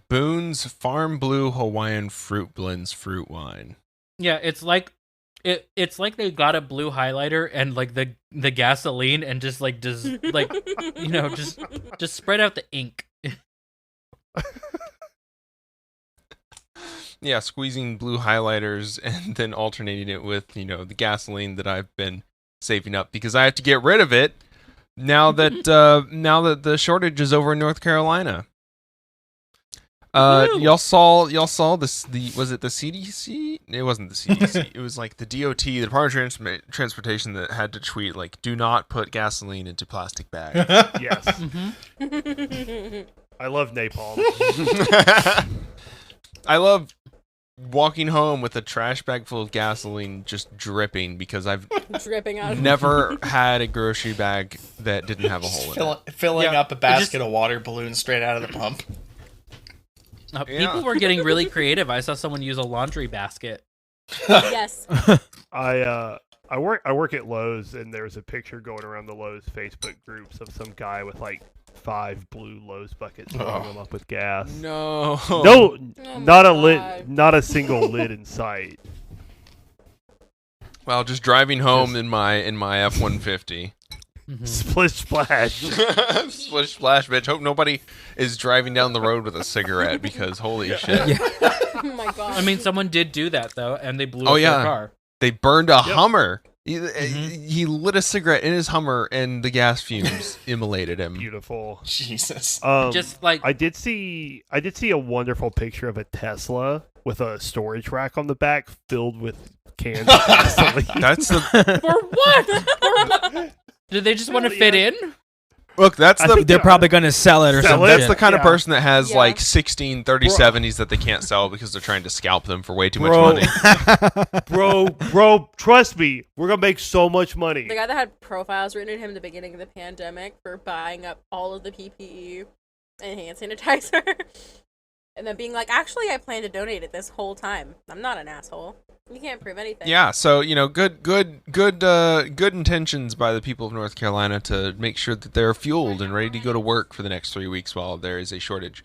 Boone's Farm Blue Hawaiian Fruit Blends fruit wine. Yeah, it's like they got a blue highlighter and like the gasoline and just just spread out the ink. Yeah, squeezing blue highlighters and then alternating it with, the gasoline that I've been saving up because I have to get rid of it now that the shortage is over in North Carolina. Y'all saw this? Was it the CDC? It wasn't the CDC. It was like the DOT, the Department of Transportation, that had to tweet like, "Do not put gasoline into plastic bags." Yes. I love napalm. I love walking home with a trash bag full of gasoline just dripping because I've dripping out. Never had a grocery bag that didn't have a hole in it. Filling up a basket of water balloons straight out of the pump. People were getting really creative. I saw someone use a laundry basket. Yes. I work at Lowe's, and there's a picture going around the Lowe's Facebook groups of some guy with like 5 blue Lowe's buckets filling them up with gas. No, not a single lid in sight. Well, just driving home in my F-150. Splish splash. Splish splash, bitch. Hope nobody is driving down the road with a cigarette because holy shit. Yeah. Oh my god. I mean, someone did do that though, and they blew up their car. They burned a Hummer. He lit a cigarette in his Hummer, and the gas fumes immolated him. Beautiful. Jesus. Just like I did see a wonderful picture of a Tesla with a storage rack on the back filled with cans of gasoline. That's the for what? Did they just want to fit in? Look, they're probably going to sell it or something. That's the kind of person that has like 16 3070s that they can't sell because they're trying to scalp them for way too much money. Bro, trust me, we're going to make so much money. The guy that had profiles written at him at the beginning of the pandemic for buying up all of the PPE and hand sanitizer. And then being like, actually, I plan to donate it this whole time. I'm not an asshole. You can't prove anything. Yeah, so good intentions by the people of North Carolina to make sure that they're fueled and ready to go to work for the next 3 weeks while there is a shortage,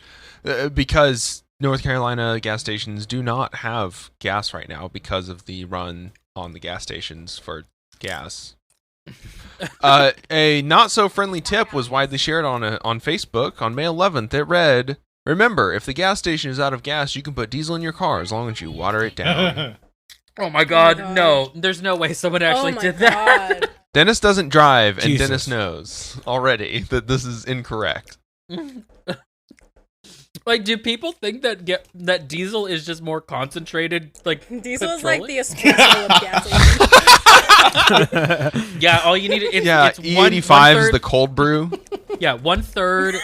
because North Carolina gas stations do not have gas right now because of the run on the gas stations for gas. A not so friendly tip was widely shared on Facebook on May 11th. It read, "Remember, if the gas station is out of gas, you can put diesel in your car as long as you water it down." Oh my god, no. There's no way someone actually did that. Dennis doesn't drive, and Jesus. Dennis knows already that this is incorrect. Like, do people think that diesel is just more concentrated? Like, diesel is petroleum? like the espresso of gasoline. Yeah, all you need it's E85 is the cold brew. Yeah, one third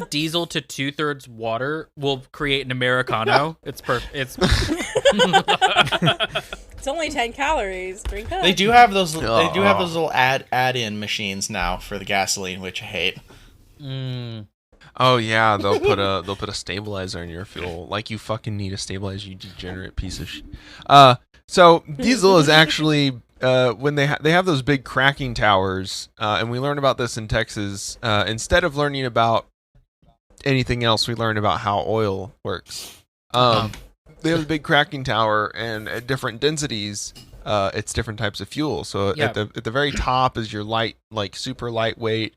diesel to 2/3 water will create an Americano. It's perfect. It's only 10 calories. Drink up. They do have those. They do have those little add-in machines now for the gasoline, which I hate. Oh yeah, they'll put a stabilizer in your fuel. Like you fucking need a stabilizer, you degenerate piece of shit. So diesel is actually when they have those big cracking towers, and we learned about this in Texas. Instead of learning about anything else, we learned about how oil works. They have a big cracking tower, and at different densities, it's different types of fuel. So at the very top is your light, like super lightweight,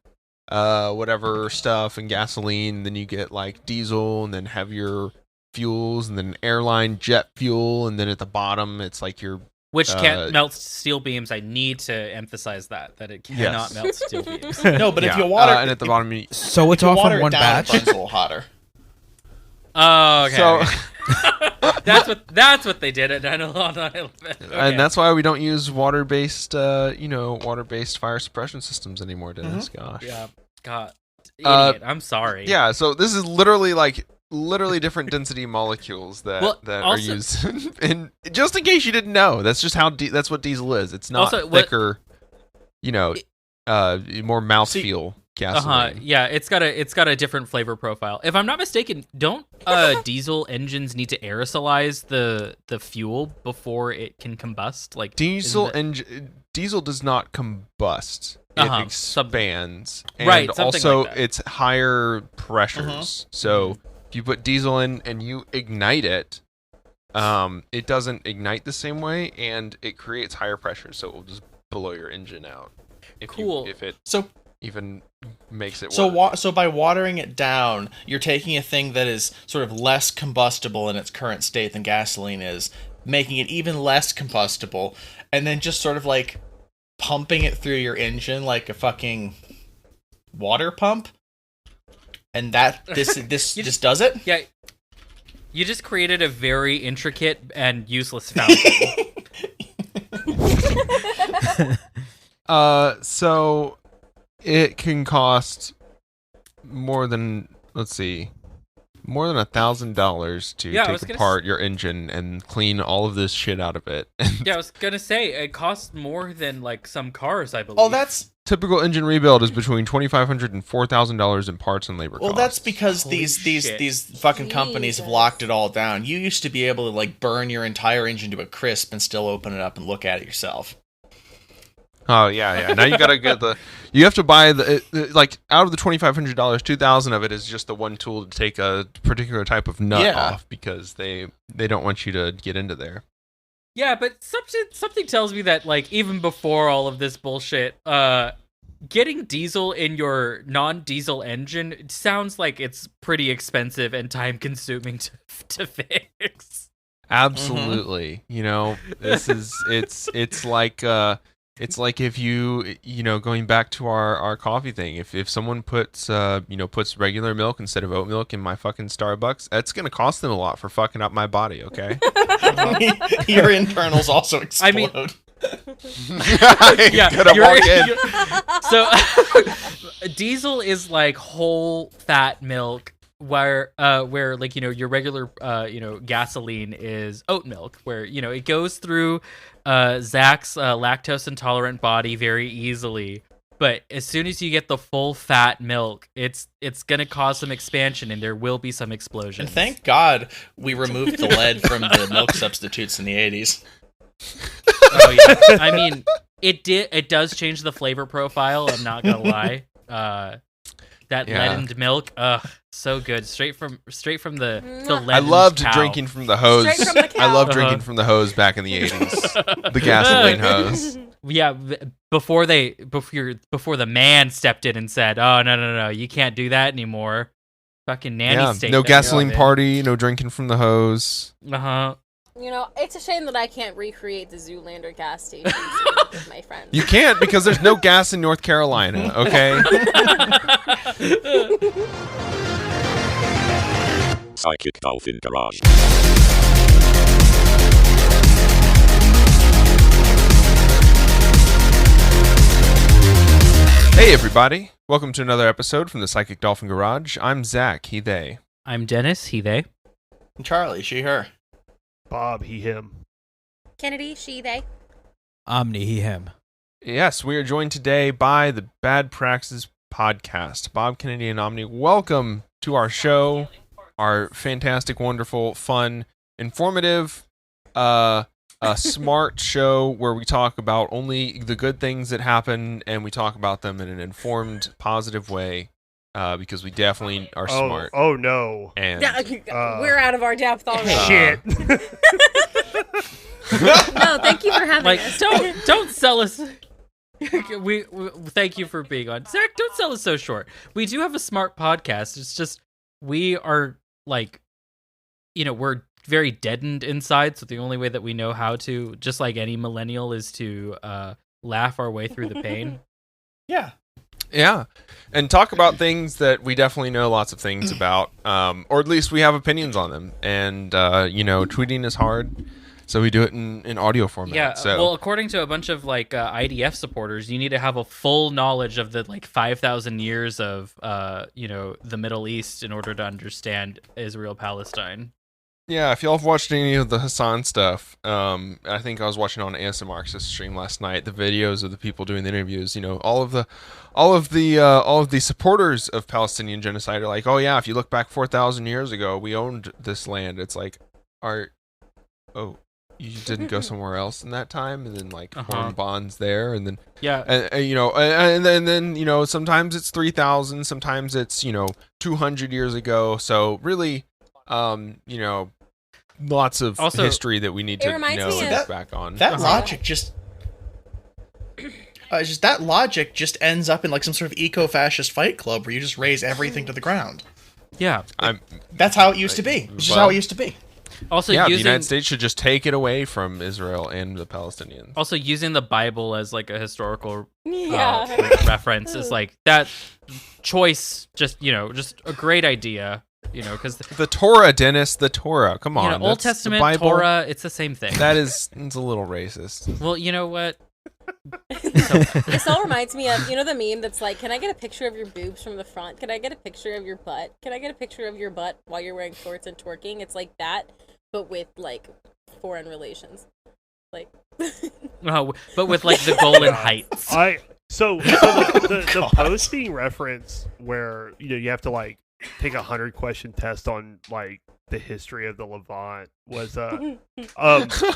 whatever stuff, and gasoline. Then you get like diesel, and then heavier fuels, and then airline jet fuel, and then at the bottom it's like your which can't melt steel beams. I need to emphasize that it cannot melt steel beams. No, but if you water and at the bottom, so it's off on one batch. It burns a little hotter. Oh, okay. So that's what they did at 9/11. Okay. And that's why we don't use water-based fire suppression systems anymore, Dennis. Gosh. Yeah. God. Idiot. I'm sorry. Yeah. So this is literally different density molecules that are used. And just in case you didn't know, that's just that's what diesel is. It's not thicker, more mouthfeel gasoline. Yeah, it's got a different flavor profile. If I'm not mistaken, don't diesel engines need to aerosolize the fuel before it can combust? Like diesel does not combust. It expands. And right, also like that. it's higher pressures. So if you put diesel in and you ignite it, it doesn't ignite the same way, and it creates higher pressure, so it will just blow your engine out. If it even makes it work. So by watering it down, you're taking a thing that is sort of less combustible in its current state than gasoline is, making it even less combustible, and then just sort of like pumping it through your engine like a fucking water pump. And this just does it? Yeah. You just created a very intricate and useless fountain. So it can cost more than $1,000 to take apart your engine and clean all of this shit out of it. Yeah, I was gonna say it costs more than like some cars, I believe. Oh, that's typical engine rebuild is between $2,500 and $4,000 in parts and labor costs. Well, that's because these fucking companies have locked it all down. You used to be able to like burn your entire engine to a crisp and still open it up and look at it yourself. Oh yeah. Now you gotta you have to buy like out of the $2,500, $2,000 of it is just the one tool to take a particular type of nut off because they don't want you to get into there. Yeah, but something tells me that like even before all of this bullshit, getting diesel in your non-diesel engine, it sounds like it's pretty expensive and time-consuming to fix. Absolutely. This is it's like if you going back to our coffee thing, if someone puts regular milk instead of oat milk in my fucking Starbucks, that's gonna cost them a lot for fucking up my body, okay? Your internals also explode. I mean, so diesel is like whole fat milk, where like your regular gasoline is oat milk, where it goes through Zach's lactose intolerant body very easily, but as soon as you get the full fat milk, it's gonna cause some expansion and there will be some explosions. And thank God we removed the lead from the milk substitutes in the 80s. Oh yeah, I mean it does change the flavor profile. I'm not gonna lie. That leadened milk, so good. Straight from the leadened I loved cow. drinking from the hose. Straight from the cow. I loved drinking from the hose back in the 80s. The gasoline hose. Yeah, before the man stepped in and said, "Oh no, you can't do that anymore." Fucking nanny state. No gasoline party, no drinking from the hose. It's a shame that I can't recreate the Zoolander gas station with my friends. You can't because there's no gas in North Carolina, okay? Psychic Dolphin Garage. Hey everybody, welcome to another episode from the Psychic Dolphin Garage. I'm Zach, he, they. I'm Dennis, he, they. And Charlie, she, her. Bob, he, him. Kennedy, she, they. Omni, he, him. Yes, we are joined today by the Bad Praxis podcast. Bob, Kennedy, and Omni, welcome to our show, our fantastic, wonderful, fun, informative, smart show where we talk about only the good things that happen and we talk about them in an informed, positive way. Because we definitely are smart. Oh no! And we're out of our depth already. Shit. No, thank you for having us. Don't sell us. we thank you for being on. Zach, don't sell us so short. We do have a smart podcast. It's just we are like, we're very deadened inside. So the only way that we know how to, just like any millennial, is to laugh our way through the pain. Yeah. Yeah, and talk about things that we definitely know lots of things about, or at least we have opinions on them. And, tweeting is hard, so we do it in audio format. Yeah, so. Well, according to a bunch of, IDF supporters, you need to have a full knowledge of the, 5,000 years of, the Middle East in order to understand Israel-Palestine. Yeah, if y'all have watched any of the Hassan stuff, I think I was watching on ASM Marxist stream last night, the videos of the people doing the interviews, all of the supporters of Palestinian genocide are like, oh yeah, if you look back 4,000 years ago, we owned this land. It's like, you you didn't go somewhere else in that time, and then like Uh-huh. form bonds there, and then Yeah. and then sometimes it's 3,000, sometimes it's 200 years ago. So really, lots of Also- history that we need It to reminds know me and of- look back on. That logic just. That logic just ends up in like some sort of eco-fascist fight club where you just raise everything to the ground. Yeah. That's how it used to be. It's just how it used to be. Also, yeah, the using United States should just take it away from Israel and the Palestinians. also using the Bible as like a historical Yeah. reference is like that choice. Just a great idea. Because The Torah, Dennis, the Torah. Come on, Old that's the Testament, Bible. Torah, it's the same thing. It's a little racist. Well, you know what? This all reminds me of, the meme that's like, can I get a picture of your boobs from the front? Can I get a picture of your butt? Can I get a picture of your butt while you're wearing shorts and twerking? It's like that, but with, like, foreign relations. Like... No, but with like the Golan Heights. So the post being referenced where you have to like take 100-question test on like the history of the Levant was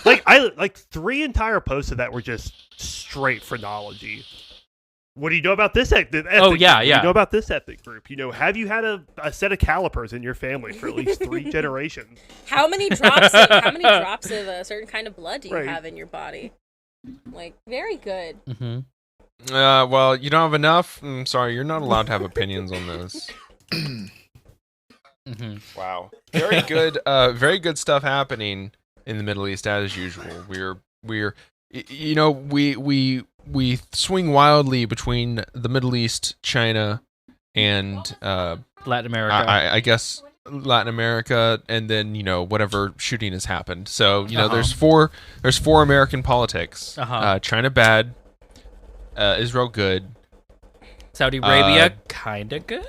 like 3 entire posts of that were just straight phrenology. What do you know about this ethnic group? Oh, yeah, What do yeah. you know about this ethnic group? Have you had a set of calipers in your family for at least 3 generations? How many drops of a certain kind of blood do you Right. have in your body? Like, very good. Mm-hmm. Well, you don't have enough. I'm sorry, you're not allowed to have opinions on this. Mm-hmm. Wow, very good stuff happening in the Middle East as usual. We swing wildly between the Middle East, China, and Latin America. I guess Latin America, and then whatever shooting has happened. So Uh-huh. there's four American politics. Uh-huh. China bad, Israel good, Saudi Arabia, kind of good.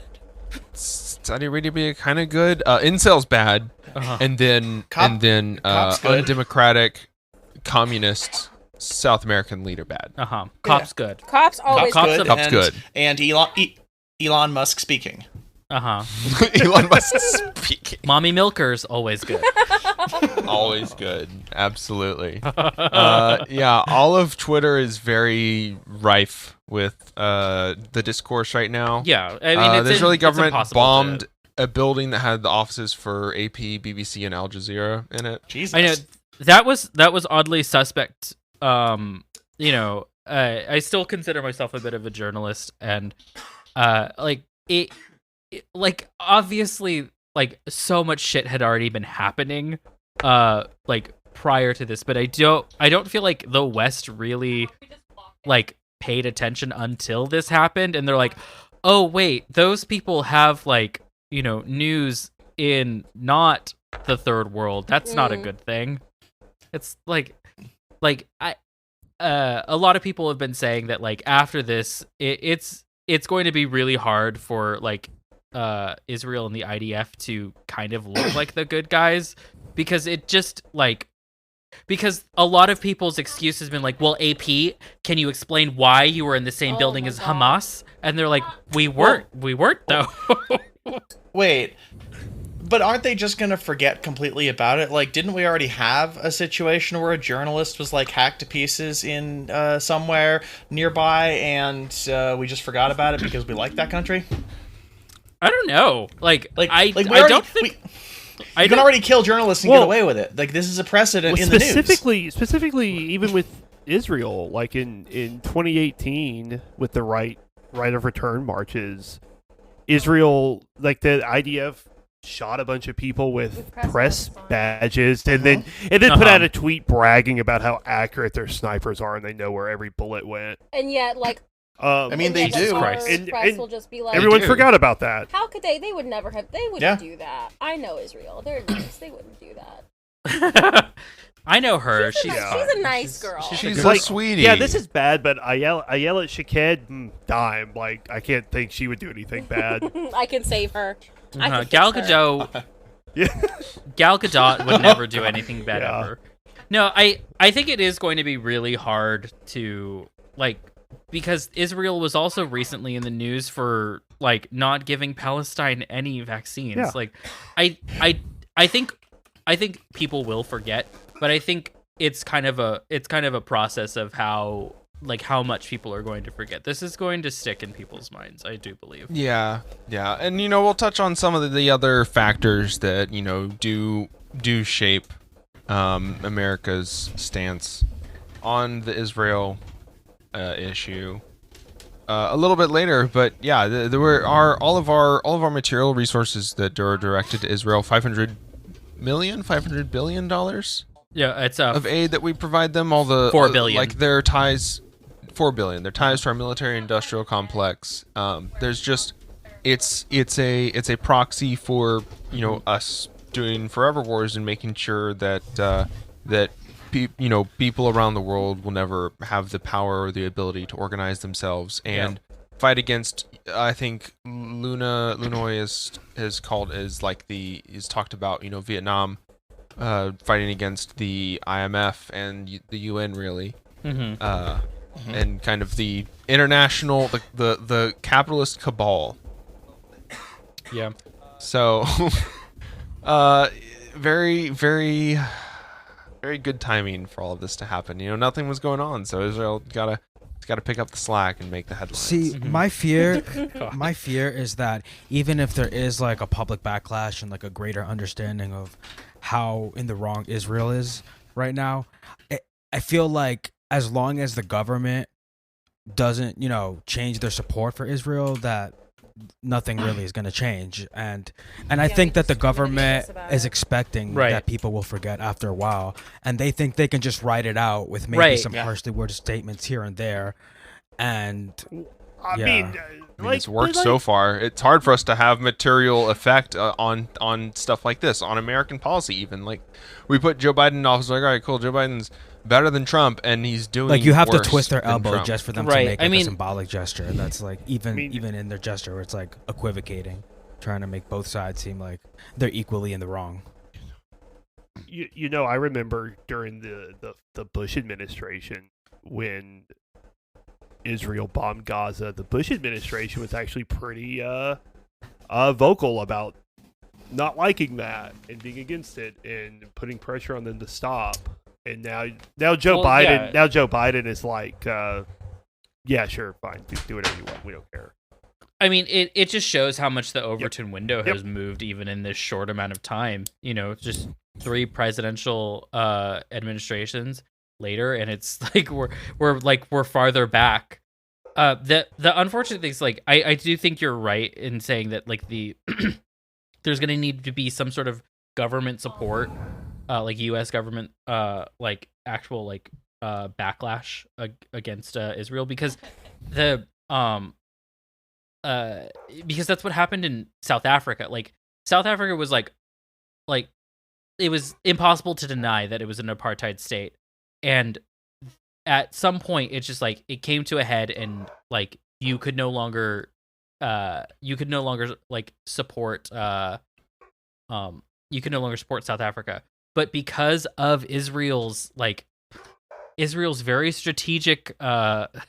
Saudi Arabia kind of good, Incel's bad, Uh-huh. and then Cop's good. undemocratic communist South American leader bad. Uh-huh. Cop's good. Cops always Cop's Cops good. Cop's and, good. And Elon Musk speaking. Uh-huh. Elon Musk speaking. Mommy Milker's always good. Always good. Absolutely. Yeah, all of Twitter is very rife with the discourse right now. Yeah, I mean, the Israeli government impossible bombed to- a building that had the offices for AP, BBC, and Al Jazeera in it. Jesus. I know that was oddly suspect. I still consider myself a bit of a journalist, and obviously, like so much shit had already been happening, prior to this, but I don't feel like the West really like paid attention until this happened, and they're like, oh wait, those people have like news in not the third world. That's not a good thing. It's like a lot of people have been saying that like after this, it's going to be really hard for like Israel and the IDF to kind of look like the good guys, because because a lot of people's excuse has been like, well, AP, can you explain why you were in the same building my as God. Hamas? And they're like, we weren't though. Wait, but aren't they just gonna forget completely about it? Like, didn't we already have a situation where a journalist was like hacked to pieces in somewhere nearby, and we just forgot about it because we like that country? I don't know. I You can already kill journalists and get away with it. Like, this is a precedent in the news. Specifically, even with Israel, like in 2018, with the right of return marches, Israel, like the IDF, shot a bunch of people with press badges, and then put out a tweet bragging about how accurate their snipers are, and they know where every bullet went. And yet, like, I mean, they do. And press will just be like, Everyone do. forgot about that. how could they? They would never have. They wouldn't Yeah. do that. I know Israel. They're nice. They wouldn't do that. I know her. She's a nice girl. She's Like, a sweetie. Yeah, this is bad, but I yell at Shaked, dime. Like, I can't think she would do anything bad. I can save her. I can Gal fix her. Gadot. Yeah. Gal Gadot would never do anything bad Yeah. ever. No, I think it is going to be really hard to because Israel was also recently in the news for like not giving Palestine any vaccines. Yeah. Like I think people will forget, but I think it's kind of a process of how much people are going to forget. This is going to stick in people's minds, I do believe. Yeah, and we'll touch on some of the other factors that do shape America's stance on the Israel issue a little bit later. But yeah, there were all of our material resources that are directed to Israel. $500 billion Yeah, it's of aid that we provide them. All the $4 billion, like their ties. $4 billion. Their ties to our military-industrial complex. There's just it's a proxy for us doing forever wars and making sure that people around the world will never have the power or the ability to organize themselves and fight against. I think Lunoy is talked about Vietnam fighting against the IMF and the UN really. Mm-hmm. And kind of the international, the capitalist cabal. Yeah. So, very, very, very good timing for all of this to happen. Nothing was going on, so Israel gotta pick up the slack and make the headlines. See, my fear is that even if there is like a public backlash and like a greater understanding of how in the wrong Israel is right now, I feel like as long as the government doesn't, change their support for Israel, that nothing really is going to change. And I think that the government is expecting that people will forget after a while, and they think they can just write it out with maybe some harshly worded statements here and there. And I mean, it's worked so far. It's hard for us to have material effect on stuff like this, on American policy even. Like, we put Joe Biden in office, like, all right, cool, Joe Biden's better than Trump, and he's doing like you have to worse twist their than elbow Trump. just for them to make a symbolic gesture. That's like even in their gesture where it's like equivocating, trying to make both sides seem like they're equally in the wrong. I remember during the Bush administration when Israel bombed Gaza, the Bush administration was actually pretty vocal about not liking that and being against it and putting pressure on them to stop. And now Joe Biden is like, yeah, sure, fine, do whatever you want. We don't care. I mean, it just shows how much the Overton window has moved even in this short amount of time. Just 3 presidential administrations later, and it's like we're farther back. The unfortunate thing is, like, I do think you're right in saying that, like, there's going to need to be some sort of government support. Like U.S. government, like actual like backlash against Israel, because because that's what happened in South Africa. Like, South Africa was like it was impossible to deny that it was an apartheid state, and at some point it's just like it came to a head, and like you could no longer like support South Africa. But because of Israel's very strategic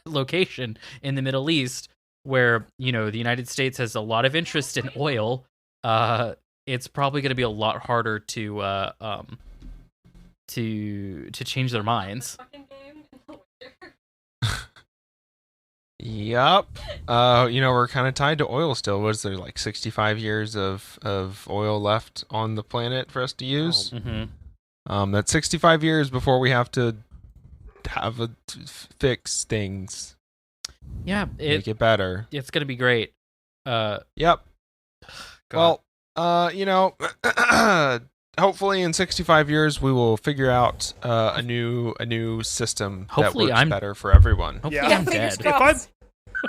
location in the Middle East, where the United States has a lot of interest in oil, it's probably going to be a lot harder to change their minds. Yup. We're kind of tied to oil still. Was there like 65 years of oil left on the planet for us to use? That's 65 years before we have to fix things. Yeah, make it better. It's gonna be great. Yep. God. Well, hopefully in 65 years we will figure out a new system hopefully that works better for everyone. Hopefully I'm dead.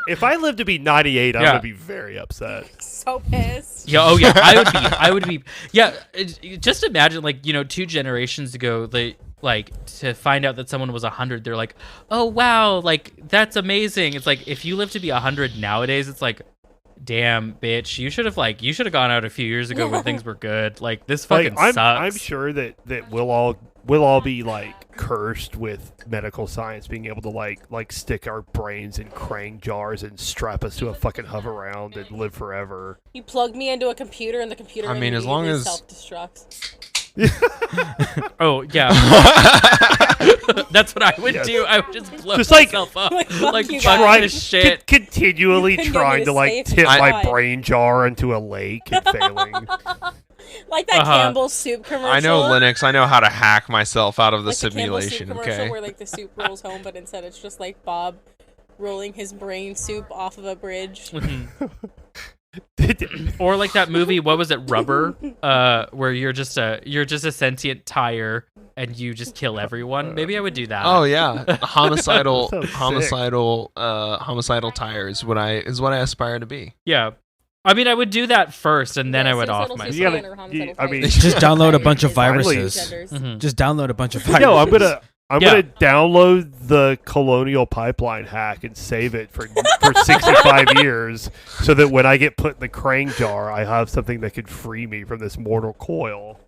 If I live to be 98, I'm gonna be very upset. So pissed. Yeah. Oh yeah. I would be. Yeah. Just imagine, like, 2 generations ago, they to find out that someone was 100. They're like, oh wow, like that's amazing. It's like if you live to be 100 nowadays, it's like, damn, bitch, you should have gone out a few years ago when things were good. Like, this fucking sucks. I'm sure that we'll all be like cursed with medical science being able to like stick our brains in Krang jars and strap us to a fucking hover round and live forever. You plug me into a computer and the computer as long as self-destructs. Oh yeah. That's what I would Yes. do. I would just blow Just like- myself up. Like, fuck Like, you fuck guys. this shit. Continually Couldn't get me trying to to like save tip my my life. brain jar into a lake and failing. Like that Uh-huh. Campbell's soup commercial. I know Linux. I know how to hack myself out of the like the Campbell's soup simulation. commercial Okay. where like the soup rolls home, but instead it's just like Bob rolling his brain soup off of a bridge. Or like that movie, what was it, Rubber? Where you're just a sentient tire and you just kill everyone. Maybe I would do that. Oh yeah, homicidal, Sounds sick. homicidal tire is what I aspire to be. Yeah. I mean, I would do that first, and then Yeah, I would off suicidal myself. You gotta- suicide or homicidal you- I mean- type. Just download a bunch of Finally. viruses. Genders. Mhm. Just download a bunch of viruses. No, I'm gonna Yeah. download the Colonial Pipeline hack and save it for 65 years, so that when I get put in the Krang jar, I have something that could free me from this mortal coil.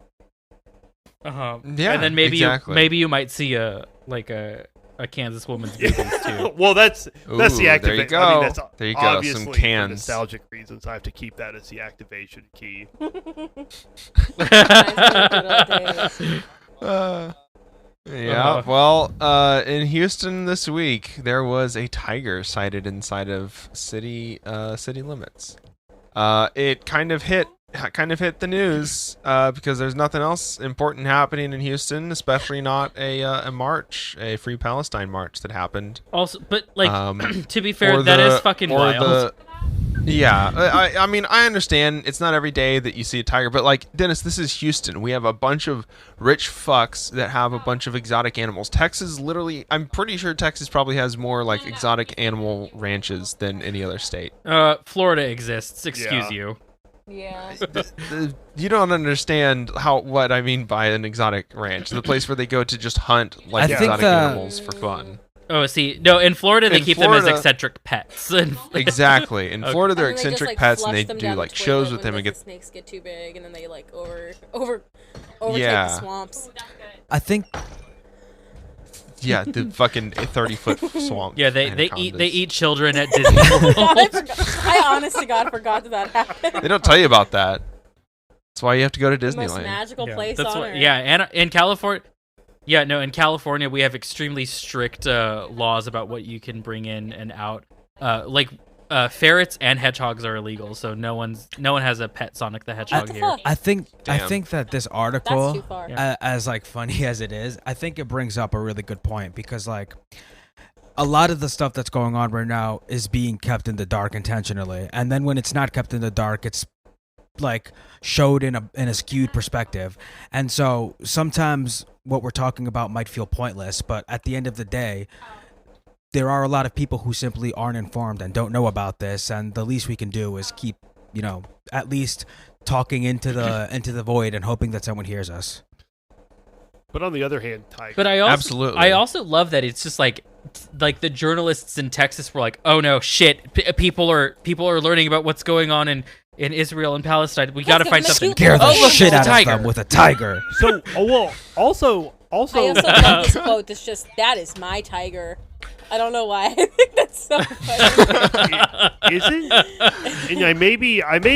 Uh-huh. Yeah, And then maybe exactly. you might see a Kansas woman's boobies too. Well, that's the Ooh, there you activation. go. I mean, that's There you go, some obviously for cans. nostalgic reasons. I have to keep that as the activation key. Yeah. Well, in Houston this week, there was a tiger sighted inside of city limits. It kind of hit the news because there's nothing else important happening in Houston, especially not a march, a Free Palestine march that happened. Also, but like to be Or fair, that is the- fucking or wild. the- Yeah, I mean, I understand it's not every day that you see a tiger, but like, Dennis, this is Houston. We have a bunch of rich fucks that have a bunch of exotic animals. Texas, literally, I'm pretty sure Texas probably has more like exotic animal ranches than any other state. Florida exists. Excuse Yeah. you. Yeah. You don't understand what I mean by an exotic ranch, the place where they go to just hunt like I think exotic the- animals for fun. Oh, see, no, in Florida they In keep them as Florida- eccentric pets. Exactly. In Okay. Florida, they're And then they just, eccentric like, pets, and flush they them do down the like shows toilet with them when and the get. snakes get too big, and then they like overtake Yeah. the swamps. I think Yeah, the fucking 30-foot swamp. Yeah, they anacondas. eat children at Disney I, World. I honest to God forgot that happened. They don't tell you about that. That's why you have to go to The most Disneyland. magical Yeah, place that's on what. earth. Yeah, and in California. Yeah, no, in California we have extremely strict laws about what you can bring in and out. Ferrets and hedgehogs are illegal, so no one has a pet Sonic the Hedgehog What the here. fuck? I Damn. think that this That's article, too far. Yeah. as like funny as it is, I think it brings up a really good point because like a lot of the stuff that's going on right now is being kept in the dark intentionally, and then when it's not kept in the dark, it's like showed in a skewed perspective. And so sometimes what we're talking about might feel pointless, but at the end of the day, there are a lot of people who simply aren't informed and don't know about this, and the least we can do is keep, at least talking into the void and hoping that someone hears us. But on the other hand, tiger. But I also Absolutely. I also love that it's just like the journalists in Texas were like, "Oh no, shit! People are learning about what's going on in Israel and Palestine. We got to give find them a something." cute Scare the Oh, look, shit it's a out of tiger. them with a tiger. So, also, I also love this quote that's just, "That is my tiger." I don't know why. I think that's so funny. isn't? And I may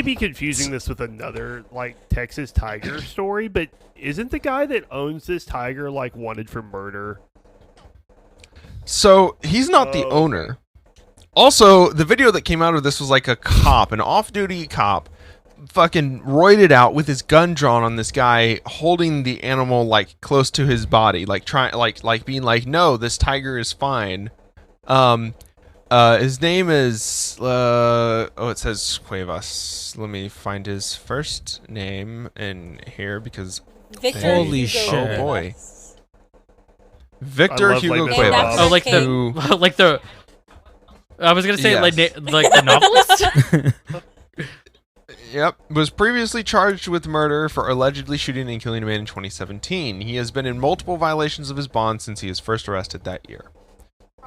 be confusing this with another like Texas tiger story, but isn't the guy that owns this tiger like wanted for murder? So he's not the Oh. owner. Also, the video that came out of this was like a cop, an off-duty cop, fucking roided out with his gun drawn on this guy, holding the animal like close to his body, like trying, like being like, "No, this tiger is fine." His name is it says Cuevas. Let me find his first name in here because Victor Holy Hugo shit. Oh, boy. Cuevas. Victor I love, Hugo like, the- Cuevas. Oh, like who- the like the. I was gonna say Yes. like the novelist. Yep, was previously charged with murder for allegedly shooting and killing a man in 2017. He has been in multiple violations of his bond since he was first arrested that year.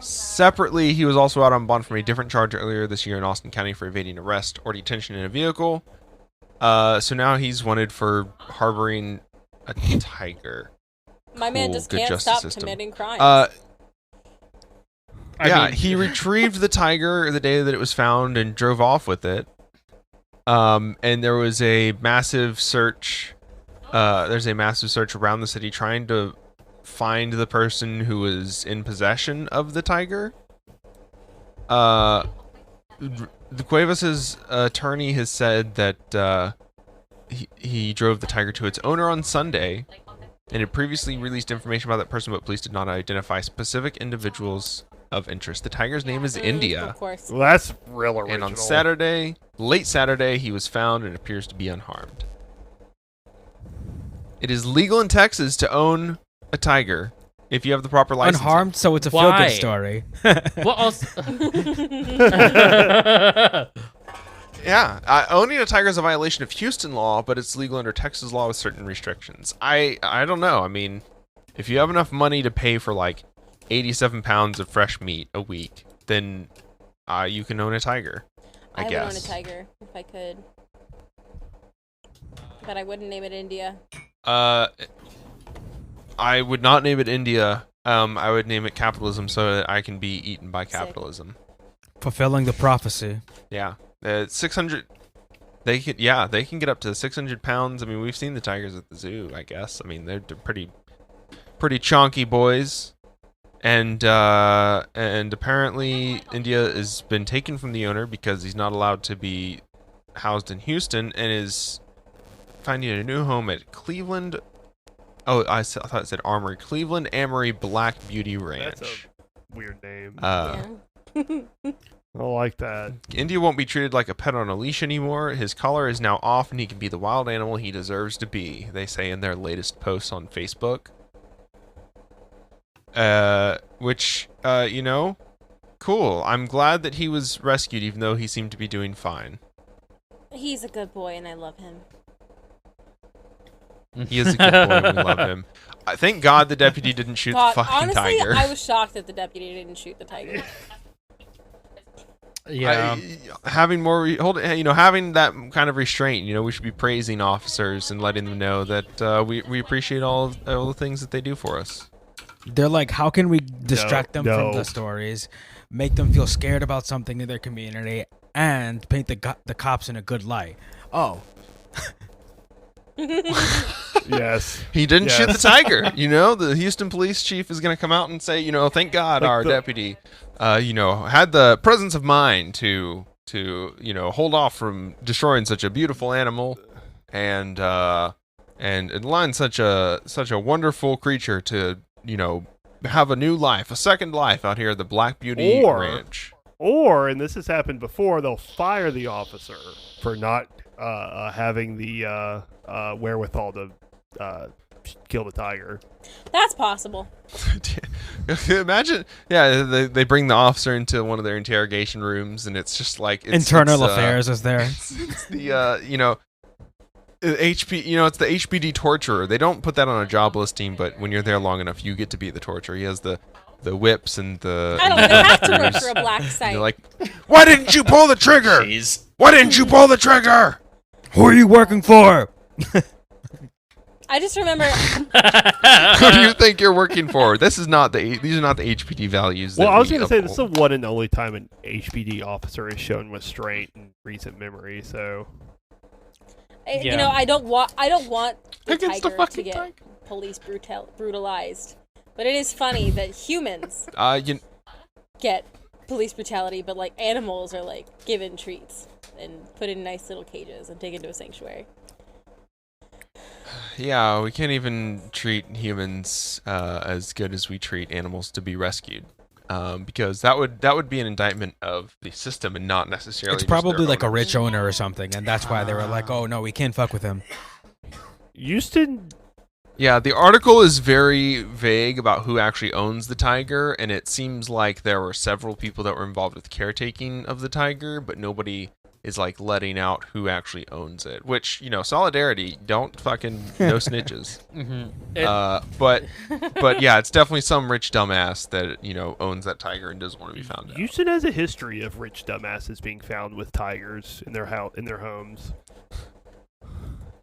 Separately, he was also out on bond from a different charge earlier this year in Austin County for evading arrest or detention in a vehicle. So now he's wanted for harboring a tiger. My man Cool, just good can't justice stop system. committing crimes. I mean- He retrieved the tiger the day that it was found and drove off with it. And there was a massive search. There's a massive search around the city trying to find the person who was in possession of the tiger. The Cuevas' attorney has said that he drove the tiger to its owner on Sunday, and had previously released information about that person, but police did not identify specific individuals of interest. The tiger's name is India. Of course. Well, that's real original. And on Saturday, late Saturday, he was found and appears to be unharmed. It is legal in Texas to own a tiger if you have the proper license. Unharmed, so it's a Why? feel-good story. What else? Yeah, owning a tiger is a violation of Houston law, but it's legal under Texas law with certain restrictions. I don't know. I mean, if you have enough money to pay for like 87 pounds of fresh meat a week, then you can own a tiger, I guess. I would own a tiger if I could. But I wouldn't name it India. I would not name it India. I would name it capitalism so that I can be eaten by capitalism. Fulfilling the prophecy. Yeah. 600. They can get up to 600 pounds. I mean, we've seen the tigers at the zoo, I guess. I mean, they're pretty chonky boys. And apparently India has been taken from the owner because he's not allowed to be housed in Houston and is finding a new home at Cleveland. Oh, I thought it said Armory. Cleveland Amory Black Beauty Ranch. That's a weird name. Yeah. I don't like that. India won't be treated like a pet on a leash anymore. His collar is now off and he can be the wild animal he deserves to be, they say in their latest posts on Facebook. Which, cool. I'm glad that he was rescued even though he seemed to be doing fine. He's a good boy and I love him. He is a good boy and we love him. Thank God the deputy didn't shoot the fucking honestly, tiger. I was shocked that the deputy didn't shoot the tiger. Yeah. Having having that kind of restraint, we should be praising officers and letting them know that we appreciate all the things that they do for us. They're like, how can we distract them from the stories, make them feel scared about something in their community, and paint the cops in a good light? Oh. Yes. He didn't shoot the tiger. The Houston police chief is going to come out and say, thank God our deputy, had the presence of mind to hold off from destroying such a beautiful animal and line such a wonderful creature to, have a new life, a second life out here at the Black Beauty Ranch. Or, and this has happened before, they'll fire the officer for not having the wherewithal to kill the tiger. That's possible. Imagine, they bring the officer into one of their interrogation rooms, and it's just like internal affairs is there. It's the it's the HPD torturer. They don't put that on a job listing, but when you're there long enough, you get to be the torturer. He has the whips and the. I don't even have to work for a black site. You're like, why didn't you pull the trigger? Jeez. Why didn't you pull the trigger? Who are you working for? I just remember. Who do you think you're working for? These are not the HPD values. Well, that I was we going to say this is uphold. the one and only time an HPD officer has shown restraint in recent memory. So, I don't want the Against the tiger to fucking get tiger. police brutalized, but it is funny that humans get police brutality, but like animals are like given treats and put in nice little cages and taken to a sanctuary. Yeah, we can't even treat humans as good as we treat animals to be rescued, because that would be an indictment of the system and not necessarily. It's just probably their like a owners. rich owner or something, and that's why they were like, oh no, we can't fuck with him. Houston. Yeah, the article is very vague about who actually owns the tiger, and it seems like there were several people that were involved with caretaking of the tiger, but nobody is like letting out who actually owns it. Which, solidarity, don't fucking no snitches. But yeah, it's definitely some rich dumbass that owns that tiger and doesn't want to be found out. Houston has a history of rich dumbasses being found with tigers in their homes.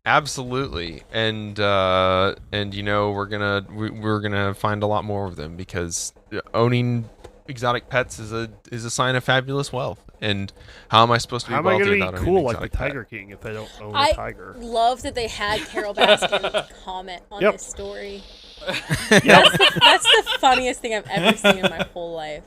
Absolutely, and we're gonna find a lot more of them because owning exotic pets is a sign of fabulous wealth. And how am I supposed to be How am I wealthy going to without be owning cool an like the exotic pet? Tiger King if I don't own a tiger? Love that they had Carol Baskin comment on this story. That's the funniest thing I've ever seen in my whole life.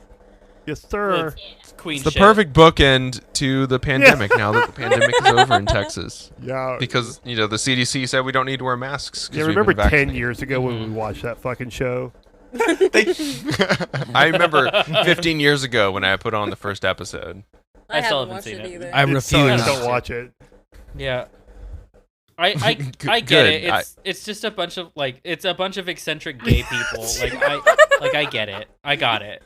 Yes, sir. Queen It's the shit. perfect bookend to the pandemic now that the pandemic is over in Texas. Yeah. Because, the CDC said we don't need to wear masks. 'cause Yeah, we've remember been 10 vaccinated. years ago when we watched that fucking show? I remember 15 years ago when I put on the first episode. I still haven't haven't watched seen it it. either. I It refuse. sucks, Don't watch it. Yeah. I get Good. it. It's just a bunch of it's a bunch of eccentric gay people. I get it. I got it.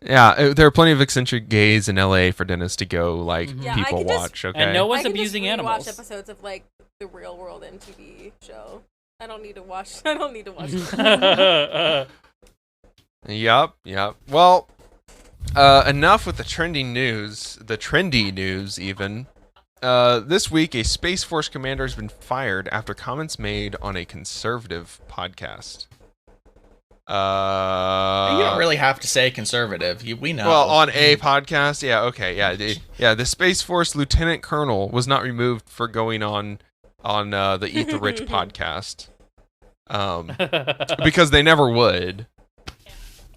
Yeah, there are plenty of eccentric gays in LA for Dennis to go, Yeah, I people could just- watch, okay? And no I one's can abusing just animals. watch episodes of the Real World MTV show. I don't need to watch. I don't need to watch. It. Yep. Well, enough with the trendy news even. This week, a Space Force commander has been fired after comments made on a conservative podcast. You don't really have to say conservative. We know. Well, on a podcast, yeah, okay, yeah. The Space Force lieutenant colonel was not removed for going on the Eat the Rich podcast, because they never would.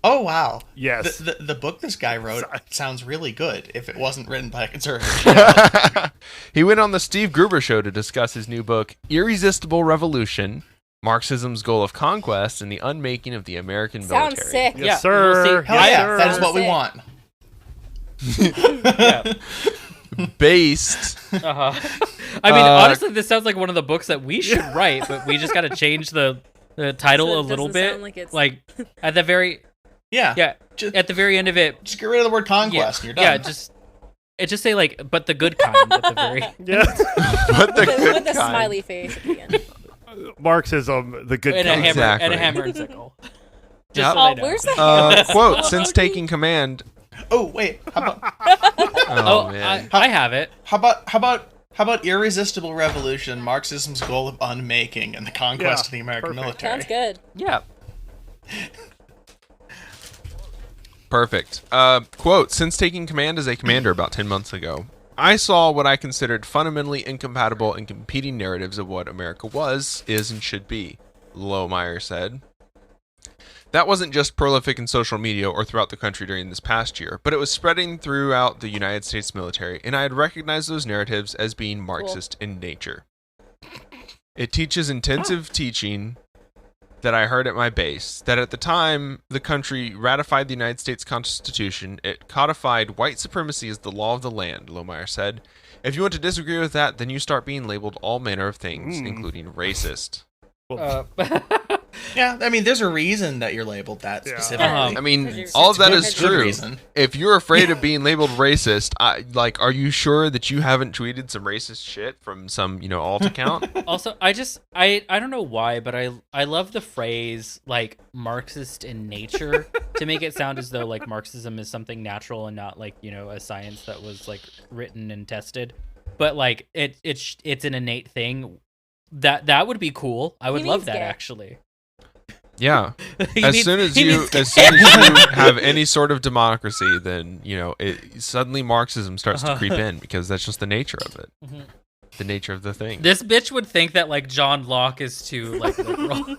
Oh wow. Yes. The book this guy wrote sounds really good if it wasn't written by a conservative. He went on the Steve Gruber show to discuss his new book, Irresistible Revolution: Marxism's Goal of Conquest and the Unmaking of the American Sounds Military. sick. Yes, Yeah, sir. we'll see. Hell Yes, yeah, sir. that is what we Sick. want. Yeah. Based. Uh-huh. I mean, honestly, this sounds like one of the books that we should write, but we just got to change the title So it a little doesn't bit. sound like it's- Like at the very Yeah. at the very end of it. Just get rid of the word conquest. Yeah, And you're yeah, done. just say but the good kind at the very. Yeah. But the with good the kind. smiley face at the end. Marxism, the good and kind. Exactly. a hammer and sickle. Yep. Just so Oh, they know. where's the Quote, since taking command. Oh wait, how about Oh, man. I have it. how about irresistible revolution, Marxism's goal of unmaking and the conquest Yeah, of the American perfect. military? Sounds good. Yeah. Perfect. Quote, since taking command as a commander about 10 months ago, I saw what I considered fundamentally incompatible and competing narratives of what America was, is, and should be, Lohmeyer said. That wasn't just prolific in social media or throughout the country during this past year, but it was spreading throughout the United States military, and I had recognized those narratives as being Marxist in nature. It teaches intensive teaching that I heard at my base, that at the time the country ratified the United States Constitution, it codified white supremacy as the law of the land, Lohmeyer said. If you want to disagree with that, then you start being labeled all manner of things, including racist. Yeah, I mean, there's a reason that you're labeled that Yeah. specifically. Uh-huh. I mean, It's all of that good- is good true. reason. If you're afraid of being labeled racist, are you sure that you haven't tweeted some racist shit from some, alt account? Also, I don't know why, but I love the phrase Marxist in nature to make it sound as though Marxism is something natural and not a science that was written and tested. But it's an innate thing. That would be cool. I would He love means that gay. actually. Yeah. He As means- soon as he you means- have any sort of democracy, then suddenly Marxism starts to creep in because that's just the nature of it, Mhm. the nature of the thing. This bitch would think that John Locke is too liberal.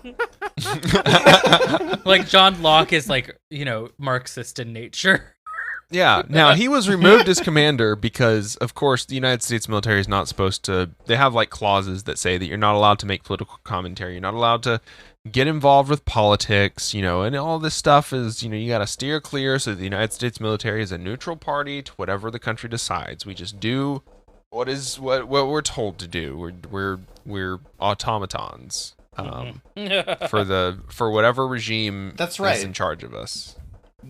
John Locke is Marxist in nature. Yeah. Now he was removed as commander because, of course, the United States military is not supposed to. They have clauses that say that you're not allowed to make political commentary. You're not allowed to get involved with politics. And all this stuff is, you got to steer clear. So the United States military is a neutral party to whatever the country decides. We just do what we're told to do. We're automatons for whatever regime That's right. is in charge of us.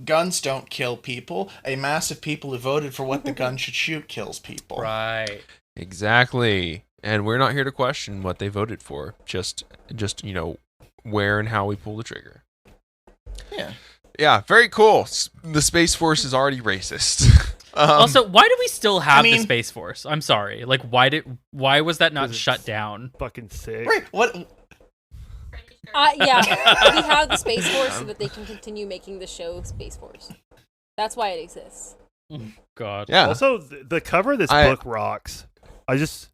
Guns don't kill people. A mass of people who voted for what the gun should shoot kills people. Right. Exactly. And we're not here to question what they voted for. Just where and how we pull the trigger. Yeah. Yeah, very cool. The Space Force is already racist. Also, why do we still have mean- the Space Force? I'm sorry. Why was that not 'Cause shut it's down? Fucking sick. Right. What? Yeah, we have the Space Force so that they can continue making the show Space Force. That's why it exists. God. Yeah. Also, the cover of this I- book rocks. I just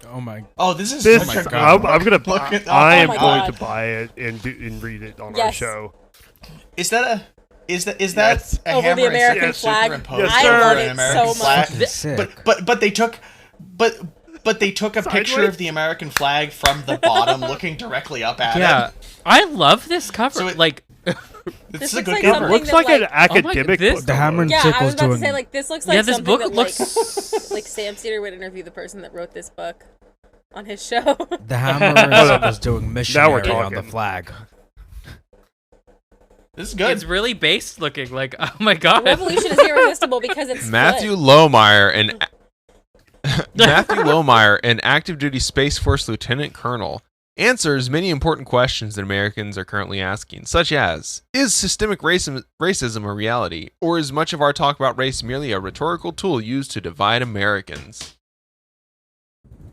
Oh my. Oh, this is. This, oh my God. I'm gonna. Look it up. I am Oh my going God. to buy it and read it on our Yes. show. Is that Yes. a Over the hammer American and flag. superimposed Yes, I sir. love over an it American so flag? much. Sick. But they took a picture Sideways? of the American flag from the bottom, looking directly up at Yeah, it. I love this cover. So it- like, This This is a looks good like cover. It something looks that, like an like- academic this- book. The hammer and Yeah, I sickle's was about to doing. say, like, this looks like yeah, this something book that, looks. like Sam Cedar would interview the person that wrote this book on his show. The hammer and sickle's doing missionary on the talking. flag. This is good. It's really based looking. Like, oh my god. Revolution is irresistible because it's Matthew split. Lohmeyer, an active duty Space Force lieutenant colonel, answers many important questions that Americans are currently asking, such as: is systemic racism a reality, or is much of our talk about race merely a rhetorical tool used to divide Americans?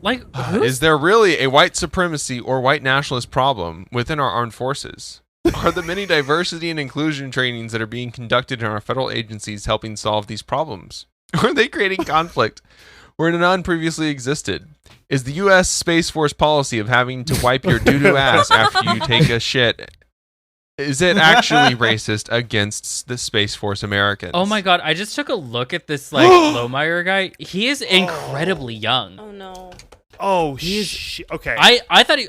Like, Is there really a white supremacy or white nationalist problem within our armed forces? Are the many diversity and inclusion trainings that are being conducted in our federal agencies helping solve these problems? Are they creating conflict where none previously existed? Is the U.S. Space Force policy of having to wipe your doo-doo ass after you take a shit, is it actually racist against the Space Force Americans? oh my god, I just took a look at this like Lohmeyer guy. He is incredibly young. Oh no. Oh, He's- okay. I thought he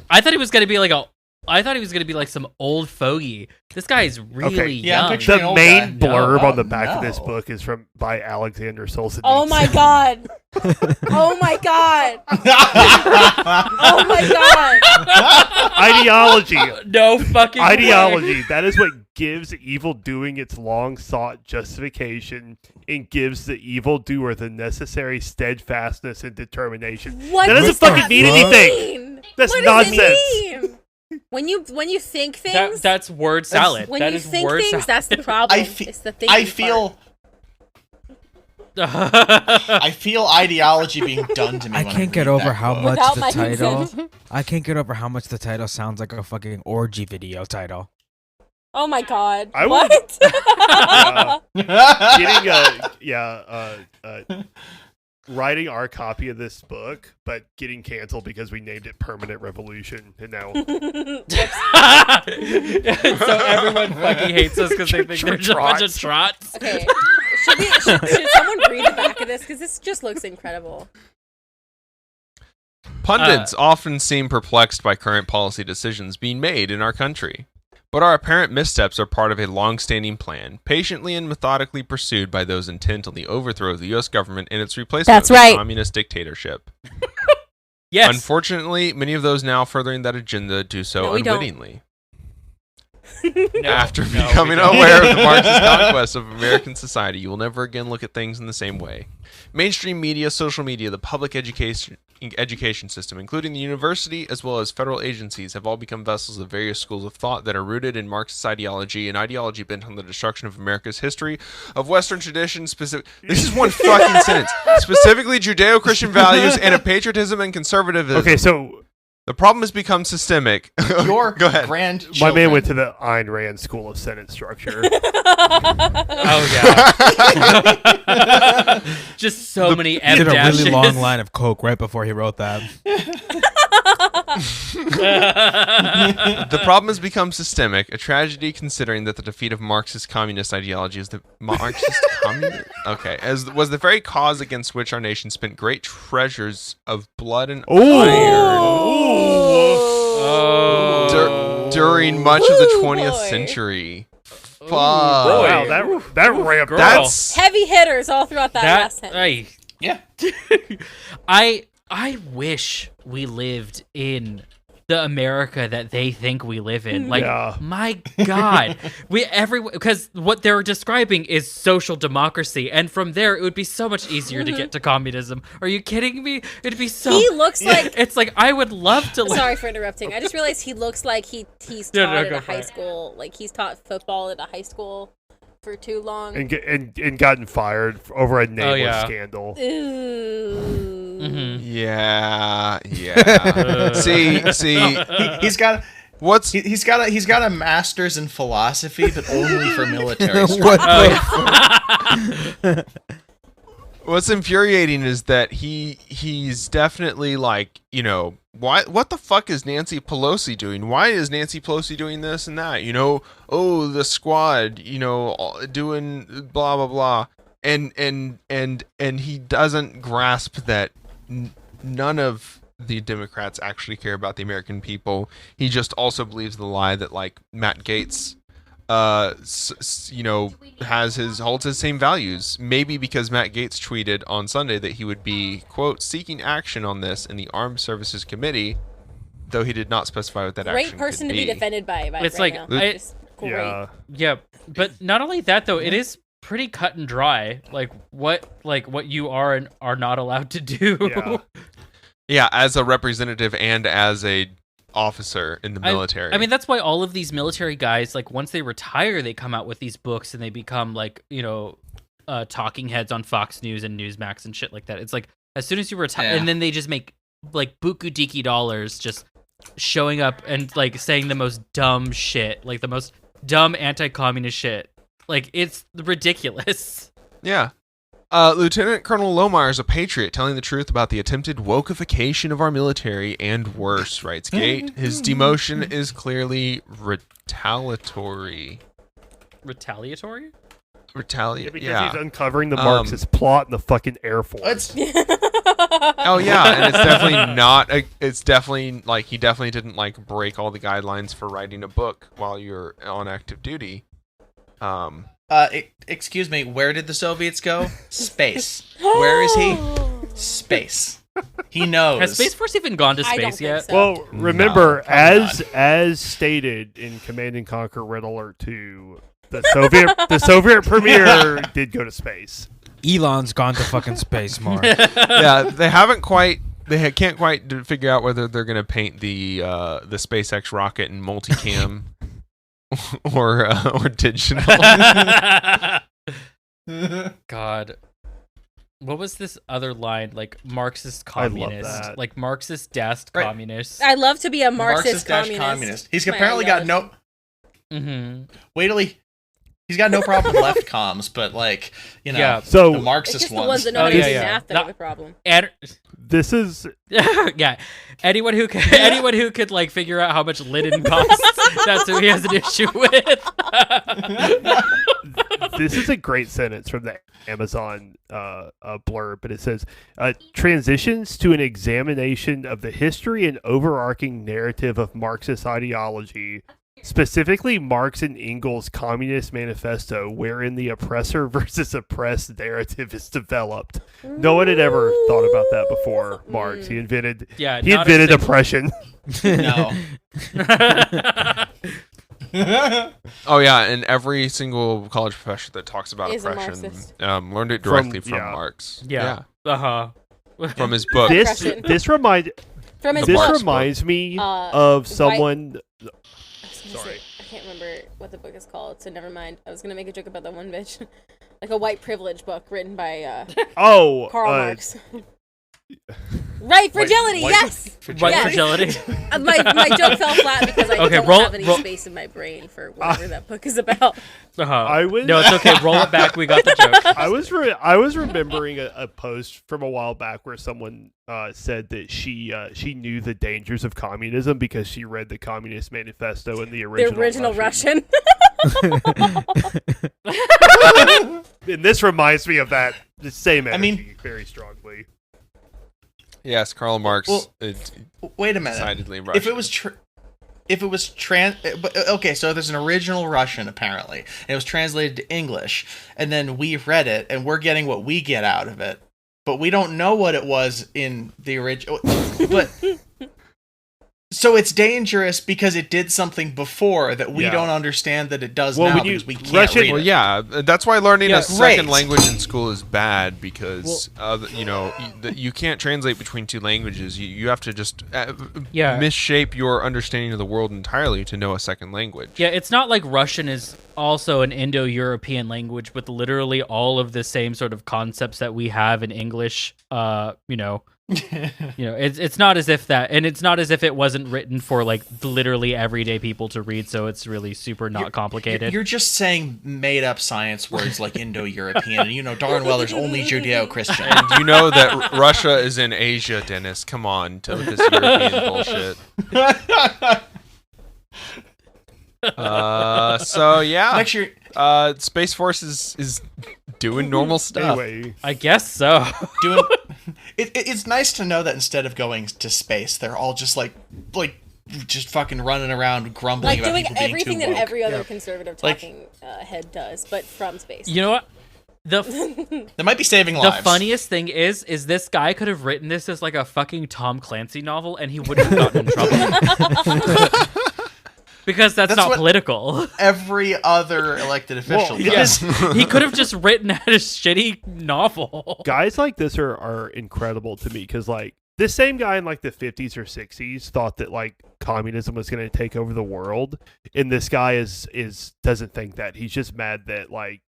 was gonna be like some old fogey. This guy is really Okay. Yeah, I'm young. picturing- the old main guy. blurb No. on the back of this No. book is by Alexander Solzhenitsyn. Oh my god. Oh my god. Oh my god. Ideology. No fucking way. Ideology. That is what gives evil doing its long-sought justification and gives the evildoer the necessary steadfastness and determination. What That doesn't does fucking that mean anything. mean? That's What does it nonsense. mean? When you think things, That's word salad. when That you is think word things, salad. that's the problem. It's the thinking I feel part. I feel ideology being done to me. I when can't read get over that how book. much Without the my title. consent. I can't get over how much the title sounds like a fucking orgy video title. Oh my god. I what? Writing our copy of this book, but getting canceled because we named it Permanent Revolution, and now So everyone fucking hates us because they think they're just a bunch of trots. Okay. Should someone read the back of this? Because this just looks incredible. Pundits often seem perplexed by current policy decisions being made in our country. But our apparent missteps are part of a long-standing plan, patiently and methodically pursued by those intent on the overthrow of the U.S. government and its replacement That's with right. a communist dictatorship. Yes. Unfortunately, many of those now furthering that agenda do so No, we don't. unwittingly. No, After no, becoming we don't. aware of the Marxist conquest of American society, you will never again look at things in the same way. Mainstream media, social media, the public education system, including the university as well as federal agencies, have all become vessels of various schools of thought that are rooted in Marxist ideology, an ideology bent on the destruction of America's history, of Western tradition, this is one fucking sentence. Specifically Judeo-Christian values and of patriotism and conservatism. okay. So The problem has become systemic. Your Go ahead. grandchildren. my man went to the Ayn Rand School of Sentence Structure. Oh yeah. Just so many He M did a dashes. really long line of coke right before he wrote that. The problem has become systemic, a tragedy considering that the defeat of Marxist communist ideology is the Marxist communist as was the very cause against which our nation spent great treasures of blood and iron during much of the 20th boy. century. Fuck. Wow, that ramped Girl. up. That's Heavy hitters all throughout that last sentence. Yeah. I wish we lived in the America that they think we live in. Like, Yeah. my God, because what they're describing is social democracy, and from there it would be so much easier to get to communism. Are you kidding me? It'd be so. He looks like. It's like I would love to. Sorry for interrupting. I just realized he looks like he's No, taught no, at go a for high it. school. Like he's taught football at a high school for too long. and gotten fired over a nameless yeah. scandal. Ooh. Mhm. yeah. Uh. see, He's got what's he's got a master's in philosophy, but only for military. What Oh, yeah. What's infuriating is that he's definitely like, what the fuck is Nancy Pelosi doing? Why is Nancy Pelosi doing this and that? Oh, the squad, doing blah blah blah. And he doesn't grasp that none of the Democrats actually care about the American people. He just also believes the lie that like Matt Gaetz holds his same values. Maybe because Matt Gaetz tweeted on Sunday that he would be, quote, seeking action on this in the Armed Services Committee, though he did not specify what that action Great person could to be defended by It's right like, now. I- Just great. Yeah, but not only that though, it is pretty cut and dry. Like what you are and are not allowed to do. Yeah. Yeah, as a representative and as a officer in the military. I mean, that's why all of these military guys, like once they retire, they come out with these books and they become like, talking heads on Fox News and Newsmax and shit like that. It's like as soon as you retire, and then they just make like buku diki dollars just showing up and like saying the most dumb shit, like the most dumb anti-communist shit. Like it's ridiculous. Yeah. Lieutenant Colonel Lomar is a patriot telling the truth about the attempted wokeification of our military and worse, writes Gate. His demotion is clearly retaliatory. Retaliatory? Because Yeah. he's uncovering the Marxist plot in the fucking Air Force. Oh yeah, and it's definitely not. It's definitely like he definitely didn't like break all the guidelines for writing a book while you're on active duty. Excuse me, where did the Soviets go? Space. Where is he? Space. He knows. Has Space Force even gone to I don't space think yet? so. Well, remember, probably as stated in Command and Conquer Red Alert 2, the Soviet premier did go to space. Elon's gone to fucking space, Mark. Yeah, they haven't quite. Can't quite figure out whether they're gonna paint the SpaceX rocket in multicam or digital. God. What was this other line? Like Marxist I love communist. that. Like Marxist dast Right. communist. I love to be a Marxist Marxist-communist. communist. He's My apparently got love. no. Mm-hmm. Wait till he's got no problem with left comms, but like Yeah. So the It's Marxist just the ones. ones that know Oh, how to yeah, do yeah. math that No. are the problem. And this is yeah, anyone who could like figure out how much linen costs, that's who he has an issue with. this is a great sentence from the Amazon blurb, but it says transitions to an examination of the history and overarching narrative of Marxist ideology, specifically Marx and Engels' Communist Manifesto, wherein the oppressor versus oppressed narrative is developed. No one had ever thought about that before. Marx, he invented Yeah, he not a invented single- oppression. No. Oh yeah, and every single college professor that talks about Is a oppression Marxist. learned it directly from yeah. Marx. Yeah. Uh-huh. From his book. This Oppression. this remind From his The this Marx book. reminds me Uh, of White- someone. I was gonna Sorry. say- I can't remember what the book is called, so never mind. I was gonna make a joke about that one bitch. Like a white privilege book written by Oh, Karl Marx. Right, fragility, white- yes! What Yes. fragility? My joke fell flat because I Okay, don't roll- have any roll- space in my brain for whatever that book is about. Uh-huh. I was- No, it's okay. Roll it back. We got the joke. I was remembering a post from a while back where someone said that she knew the dangers of communism because she read the Communist Manifesto in the The original original Russian. And this reminds me of that the same energy mean- very strongly. Yes, Karl Marx. Well, it's Wait a minute. decidedly Russian. If it was okay, so there's an original Russian apparently, and it was translated to English, and then we read it, and we're getting what we get out of it, but we don't know what it was in the original. But so it's dangerous because it did something before that we Yeah. don't understand that it does Well, now when you- because we can't Russian- read Well, it. yeah, that's why learning Yeah, a second great. language in school is bad because you can't translate between two languages. You have to just Yeah. misshape your understanding of the world entirely to know a second language. Yeah, it's not like Russian is also an Indo-European language with literally all of the same sort of concepts that we have in English, You know, it's not as if that, and it's not as if it wasn't written for like literally everyday people to read, so it's really super not complicated. You're just saying made up science words like Indo-European, and you know darn well there's only Judeo-Christian. And you know that Russia is in Asia, Dennis. Come on, to this European bullshit. So yeah, Next year, Space Force is doing normal stuff. Anyway, I guess so. doing. It's nice to know that instead of going to space, they're all just like just fucking running around grumbling Like about doing people being everything too that woke. every other conservative Like- talking head does, but from space. You know what? The They might be saving the lives. funniest thing is this guy could have written this as like a fucking Tom Clancy novel, and he wouldn't have gotten in trouble. Because that's not what- political. Every other elected official Well, does. He could have just written out a shitty novel. guys like this are incredible to me because like this same guy in like the 50s or 60s thought that like communism was going to take over the world, and this guy is doesn't think that. He's just mad that like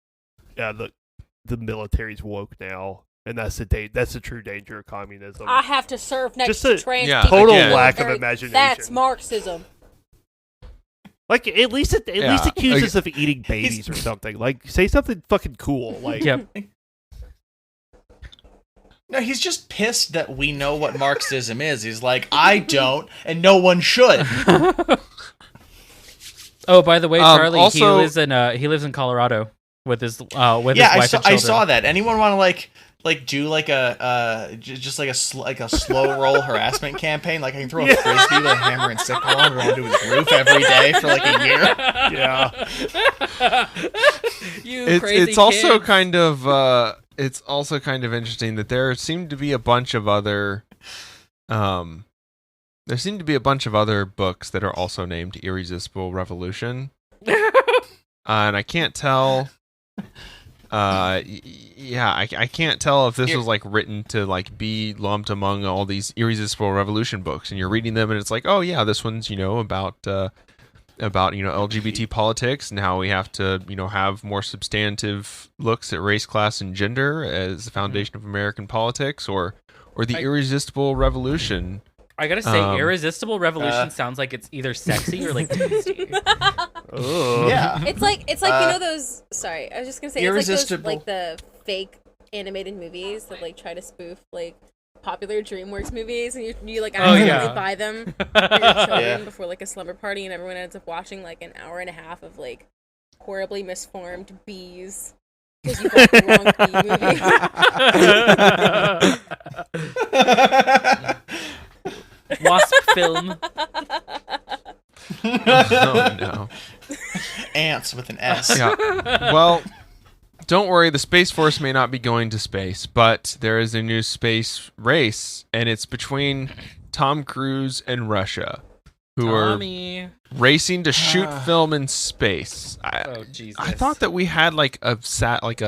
the military's woke now, and that's the true danger of communism. I have to serve next Just to a trans yeah, people. total again. lack of Very- imagination. That's Marxism. Like at least Yeah. accuse us of eating babies or something. Like say something fucking cool. Like Yep. No, he's just pissed that we know what Marxism is. He's like, I don't, and no one should. Oh, by the way, Charlie, also- he lives in Colorado with his Yeah, I wife saw, and I children. saw that. Anyone want to like do like a just like a slow roll harassment campaign? Like I can throw a frisbee with a hammer and sickle on it onto his roof every day for like a year. yeah. You crazy It's also kids. kind of interesting that there seem to be a bunch of other books that are also named Irresistible Revolution. And I can't tell I can't tell if this was like written to like be lumped among all these Irresistible Revolution books, and you're reading them and it's like, oh yeah, this one's about LGBT politics and how we have to have more substantive looks at race, class, and gender as the foundation of American politics, or the Irresistible Revolution. I gotta say, Irresistible Revolution sounds like it's either sexy or like tasty. Yeah. It's like you know those. Sorry, I was just gonna say Irresistible. it's like the fake animated movies that like try to spoof like popular DreamWorks movies, and you like accidentally yeah. buy them for your children Yeah. before like a slumber party, and everyone ends up watching like an hour and a half of like horribly misformed bees because you bought the wrong bee movie. Wasp film. Oh no. Ants with an S. Yeah. Well, don't worry, the Space Force may not be going to space, but there is a new space race, and it's between Tom Cruise and Russia, who Tommy. are racing to shoot film in space. Oh Jesus. I thought that we had like a satellite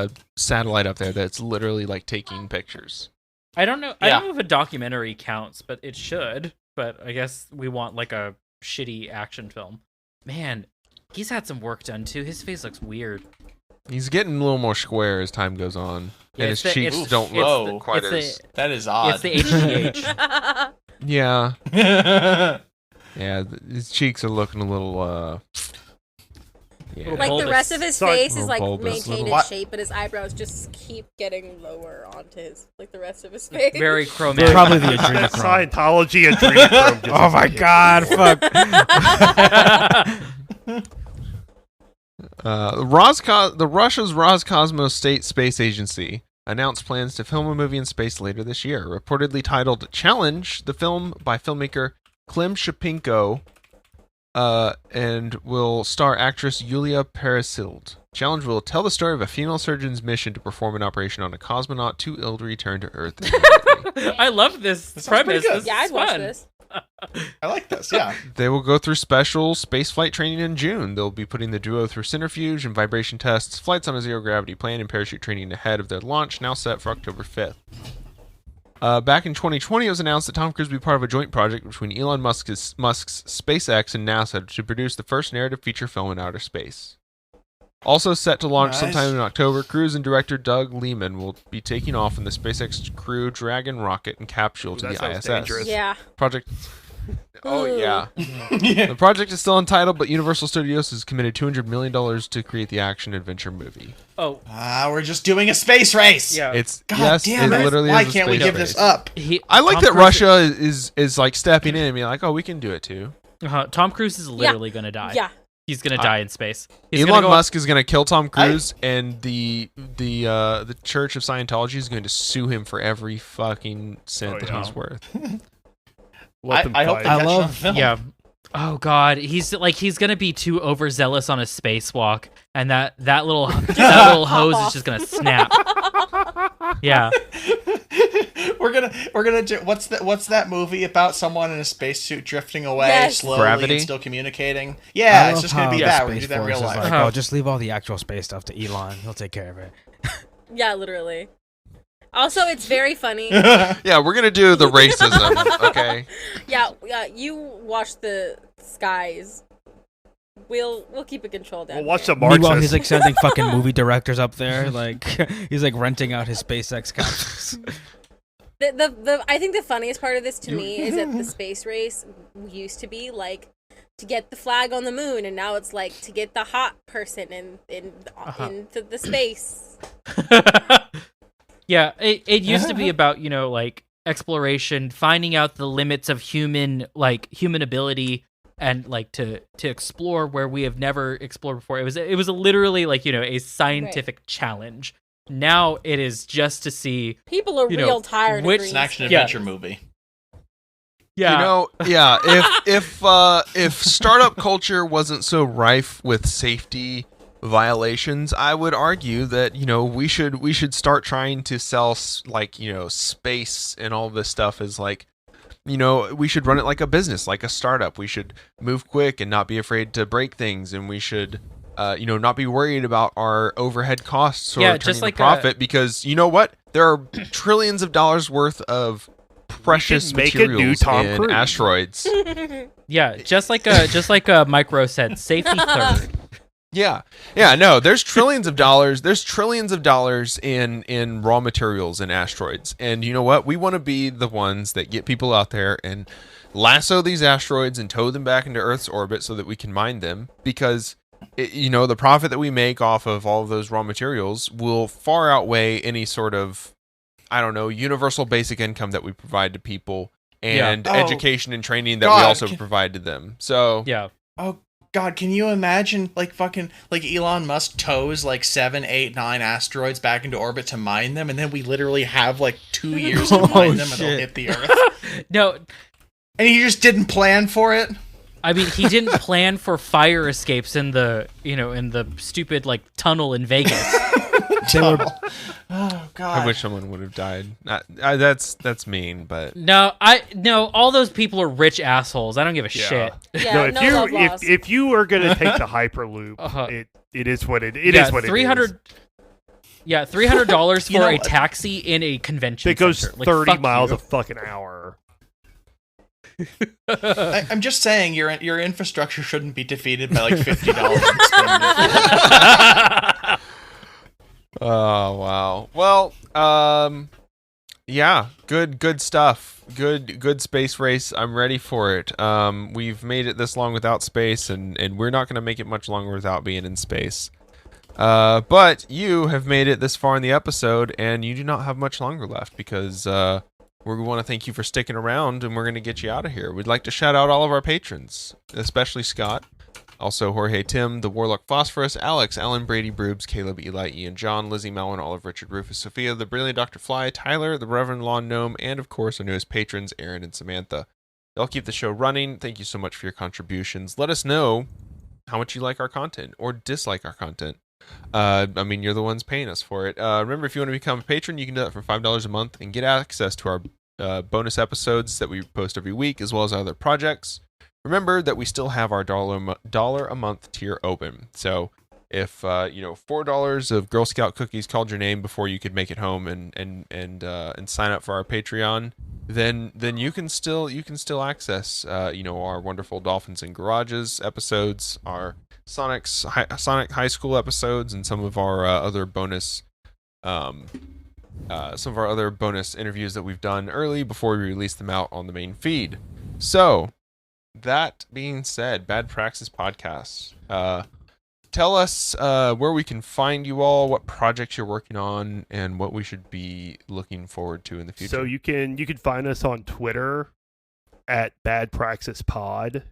up there that's literally like taking pictures. I don't know. I Yeah. don't know if a documentary counts, but it should. But I guess we want like a shitty action film. Man, he's had some work done too. His face looks weird. He's getting a little more square as time goes on, Yeah, and it's his the- cheeks it's- don't it's look the- quite it's as. the- That is odd. It's the HGH. Yeah, yeah. His cheeks are looking a little. Yeah. Little Like the bulbous. rest of his Sorry. face is Little like bulbous, maintained little- its shape, but his eyebrows just keep getting lower onto his like the rest of his face. Very chromatic. Probably the adrenochrome. Scientology adrenochrome. just Oh my god, fuck. The Russia's Roscosmos State Space Agency announced plans to film a movie in space later this year, reportedly titled "Challenge." The film by filmmaker Klim Shipinko, and will star actress Yulia Peresild. Challenge will tell the story of a female surgeon's mission to perform an operation on a cosmonaut too ill to return to Earth. I love this sounds pretty premise. good. This Yeah, is I'd watch fun. this. I like this, yeah. They will go through special spaceflight training in June. They'll be putting the duo through centrifuge and vibration tests, flights on a zero-gravity plane, and parachute training ahead of their launch, now set for October 5th. Back in 2020, it was announced that Tom Cruise would be part of a joint project between Elon Musk's SpaceX and NASA to produce the first narrative feature film in outer space. Also set to launch Nice. sometime in October, cruise and director Doug Lehman will be taking off in the SpaceX Crew Dragon rocket and capsule to That the sounds ISS. dangerous. Yeah. Project. Oh Ooh. yeah. Yeah. The project is still untitled, but Universal Studios has committed $200 million to create the action adventure movie. Oh, We're just doing a space race. yeah. It's God yes, damn it! literally Why is a can't we space give race. this up? I like Tom that Cruise- Russia is like stepping in and being like, oh, we can do it too. Tom Cruise is literally gonna die. Yeah. He's gonna die in space. He's gonna Elon go- Musk is going to kill Tom Cruise, and the Church of Scientology is going to sue him for every fucking cent Oh, that yeah. he's worth. Let them I hope fight. they I catch it on love- film. Yeah. Oh God, he's gonna be too overzealous on a spacewalk, and that little hose is just gonna snap. Yeah. we're gonna do what's that movie about someone in a spacesuit drifting away Yes. slowly Gravity? and still communicating? I Yeah, love it's just gonna how be the that. We're gonna do Space that in real Force is life. like, Uh-huh. oh, just leave all the actual space stuff to Elon. He'll take care of it. Yeah, literally. Also, it's very funny. Yeah, we're going to do the racism, okay? Yeah, you watch the skies. We'll keep it controlled down We'll watch here. the Marxists. Meanwhile, he's like sending fucking movie directors up there. Like he's like renting out his SpaceX capsules. I think the funniest part of this to me is that the space race used to be like to get the flag on the moon, and now it's like to get the hot person into the space. Yeah, it used to be about, like exploration, finding out the limits of human ability, and like to explore where we have never explored before. It was literally like, a scientific challenge. Now it is just to see. People are real tired. which- of It's green an action screen. adventure movie. Yeah. If startup culture wasn't so rife with safety violations, I would argue that we should start trying to sell space and all this stuff as like, we should run it like a business, like a startup. We should move quick and not be afraid to break things, and we should not be worried about our overhead costs or Yeah, turning just a like profit, because you know what, there are trillions of dollars worth of precious make a new materials Tom in Cruise. asteroids. Yeah, just like Micro said, safety third. Yeah. No, there's trillions of dollars. There's trillions of dollars in raw materials in asteroids. And you know what? We want to be the ones that get people out there and lasso these asteroids and tow them back into Earth's orbit so that we can mine them, because the profit that we make off of all of those raw materials will far outweigh any sort of, I don't know, universal basic income that we provide to people, and Yeah. education and training that we God, also provide to them. So Yeah. Oh God, can you imagine like Elon Musk tows like 7, 8, 9 asteroids back into orbit to mine them, and then we literally have like 2 years to mine them and they'll shit. hit the Earth. No, And he just didn't plan for it. I mean, he didn't plan for fire escapes in the stupid like tunnel in Vegas. They were, Oh God. I wish someone would have died. That's mean, but No, all those people are rich assholes. I don't give a shit. Yeah, No, no love lost. if you are gonna take the hyperloop, Uh-huh. it is what it is. What it is. $300 $300 You for know a what? taxi in a convention It goes center. Like, 30 fuck miles you. a fucking hour. I'm just saying your infrastructure shouldn't be defeated by like $50 in spending. oh wow. Well, yeah, good stuff. Good space race. I'm ready for it. We've made it this long without space, and we're not going to make it much longer without being in space. But you have made it this far in the episode, and you do not have much longer left, because we want to thank you for sticking around, and we're going to get you out of here. We'd like to shout out all of our patrons, especially Scott, also Jorge, Tim, the Warlock Phosphorus, Alex, Alan, Brady, Broobs, Caleb, Eli, Ian, John, Lizzie, Malwin, Olive, Richard, Rufus, Sophia, the Brilliant Dr. Fly, Tyler, the Reverend Lawn Gnome, and of course our newest patrons, Aaron and Samantha. They'll keep the show running. Thank you so much for your contributions. Let us know how much you like our content or dislike our content. I mean, you're the ones paying us for it. Remember, if you want to become a patron, you can do that for $5 a month and get access to our bonus episodes that we post every week, as well as other projects. Remember that we still have our dollar a month tier open. So if $4 of Girl Scout cookies called your name before you could make it home and sign up for our Patreon, then you can still access our wonderful Dolphins and Garages episodes, our Sonic High School episodes, and some of our other bonus interviews that we've done early before we release them out on the main feed. So that being said, Bad Praxis Podcast. Tell us where we can find you all, what projects you're working on, and what we should be looking forward to in the future. So you can find us on Twitter at Bad Praxis Pod.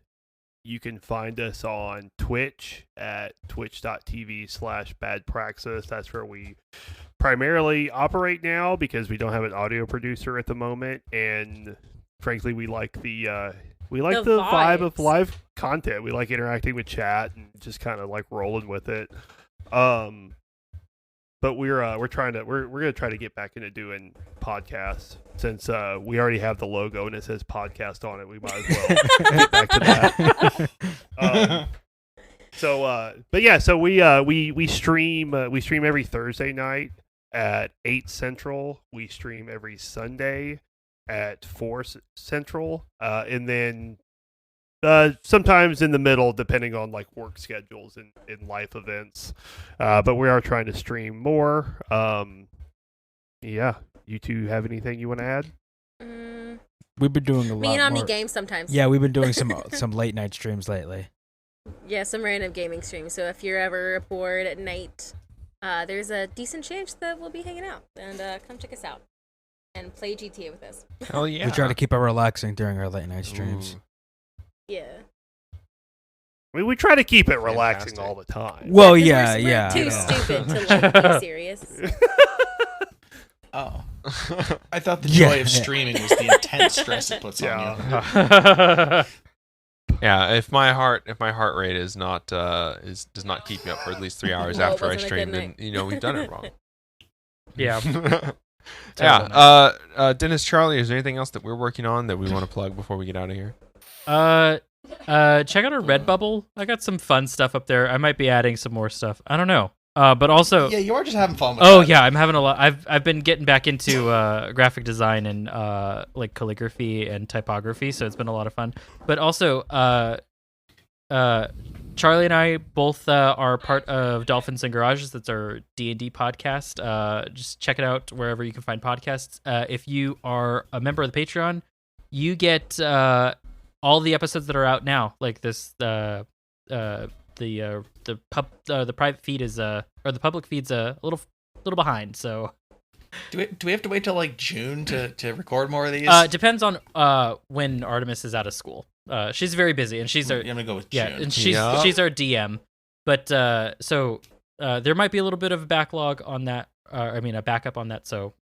You can find us on Twitch at twitch.tv/badpraxis. That's where we primarily operate now because we don't have an audio producer at the moment, and frankly, we like the vibe of live content. We like interacting with chat and just kind of like rolling with it. But we're gonna try to get back into doing podcasts since we already have the logo and it says podcast on it. We might as well get back to that. So we stream every Thursday night at 8 Central. We stream every Sunday at 4 Central, and then sometimes in the middle, depending on like work schedules and life events. But we are trying to stream more. You two have anything you want to add? We've been doing a lot. Me and Omni more. Games sometimes. Yeah, we've been doing some late night streams lately. Yeah, some random gaming streams. So if you're ever bored at night, there's a decent chance that we'll be hanging out. And come check us out and play GTA with us. Hell yeah. We try to keep it relaxing during our late night streams. Ooh. Yeah. I mean, we try to keep it relaxing Fantastic. all the time. Well, Yeah, 'cause yeah. we're too stupid to like be serious. Oh. I thought the Yeah. joy of streaming was the intense stress it puts on you. Yeah, if my heart rate is not does not keep me up for at least 3 hours Well, it after I wasn't a stream, good then night. we've done it wrong. Yeah. Yeah. Dennis, Charlie, is there anything else that we're working on that we want to plug before we get out of here? Check out our Redbubble. I got some fun stuff up there. I might be adding some more stuff. I don't know. But also, Yeah, you are just having fun with oh that. yeah, I'm having a lot. I've been getting back into graphic design and like calligraphy and typography, so it's been a lot of fun. But also, Charlie and I both are part of Dolphins and Garages. That's our D&D podcast. Just check it out wherever you can find podcasts. If you are a member of the Patreon, you get all the episodes that are out now. Like this, the private feed is or the public feed's a little behind. So Do we have to wait till like June to record more of these? depends on when Artemis is out of school. She's very busy, and she's our I'm gonna go with yeah, June. and she's our DM. But so there might be a little bit of a backlog on that. A backup on that. So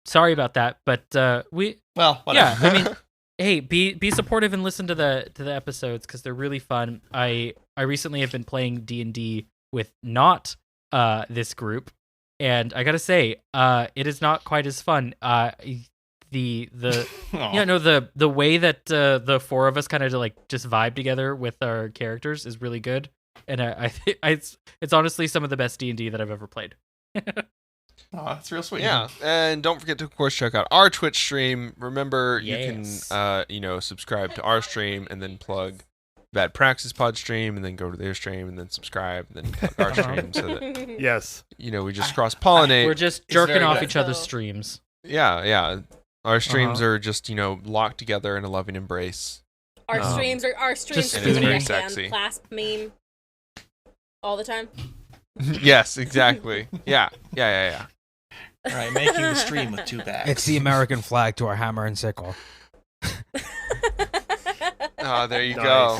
sorry about that. But we Well, whatever. yeah, I mean, hey, be supportive and listen to the episodes because they're really fun. I recently have been playing D&D with not this group, and I gotta say, it is not quite as fun. The way that the four of us kind of like just vibe together with our characters is really good, and I think it's honestly some of the best D&D that I've ever played. Oh, that's real sweet. Yeah, and don't forget to, of course, check out our Twitch stream. Remember, Yes. you can, subscribe to our stream and then plug Bad Praxis Pod stream, and then go to their stream and then subscribe and then plug our stream, so that Yes. we just cross pollinate. We're just It's jerking very off good. each other's streams. Yeah. Our streams are just locked together in a loving embrace. Our Um, streams are just And it's very hand sexy. clasp meme all the time. Yes, exactly. Yeah. All right, making the stream with two backs. It's the American flag to our hammer and sickle. Oh, there you Nice. go.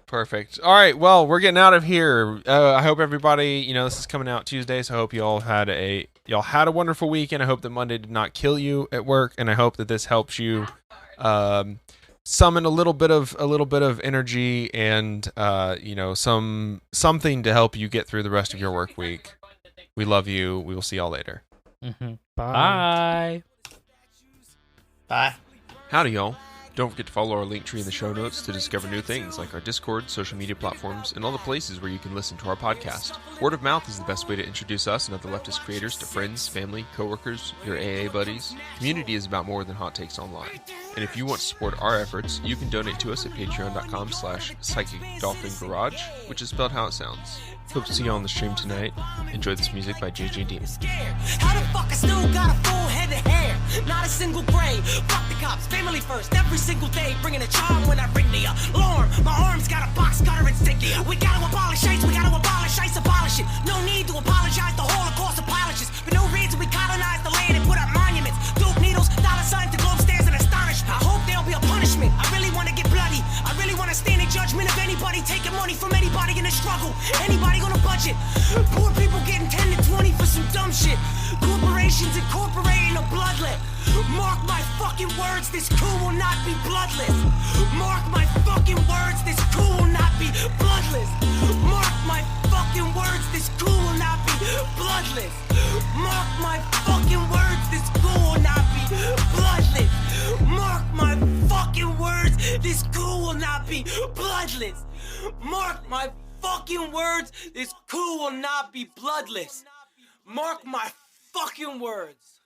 Perfect. All right. Well, we're getting out of here. I hope everybody, this is coming out Tuesday, so I hope you all had a wonderful weekend. I hope that Monday did not kill you at work, and I hope that this helps you summon a little bit of energy and something to help you get through the rest of your work week. We love you. We will see y'all later. Mhm. Bye. Bye. Bye. Howdy, y'all. Don't forget to follow our link tree in the show notes to discover new things like our Discord, social media platforms, and all the places where you can listen to our podcast. Word of mouth is the best way to introduce us and other leftist creators to friends, family, coworkers, your AA buddies. Community is about more than hot takes online. And if you want to support our efforts, you can donate to us at patreon.com/psychicdolphingarage, which is spelled how it sounds. Hope to see you on the stream tonight. Enjoy this music by JJ Demon. How the fuck I still got a full head of hair? Not a single gray. Fuck the cops, family first, every single day. Bringing a charm when I ring the alarm. My arms got a box cutter insignia. We gotta abolish ICE, we gotta abolish ICE, abolish it. No need to apologize, the Holocaust apologists. For no reason we colonize the land and put up monuments. Dope needles, dollar signs, the globe stares in astonishment. I hope there'll be a punishment. I really wanna get bloody. I really wanna stand in judgment of anybody taking money from anybody in the struggle. Anybody on a budget. Poor people getting 10 to 20 for some dumb shit. Corporations incorporating a bloodlet. Mark my fucking words, this coup will not be bloodless. Mark my fucking words, this coup will not be bloodless. Mark my fucking words, this coup will not be bloodless. Mark my fucking words, this coup will not be bloodless. Mark my fucking words, this coup will not be bloodless. Mark my fucking words, this coup will not be bloodless. Mark my fucking words.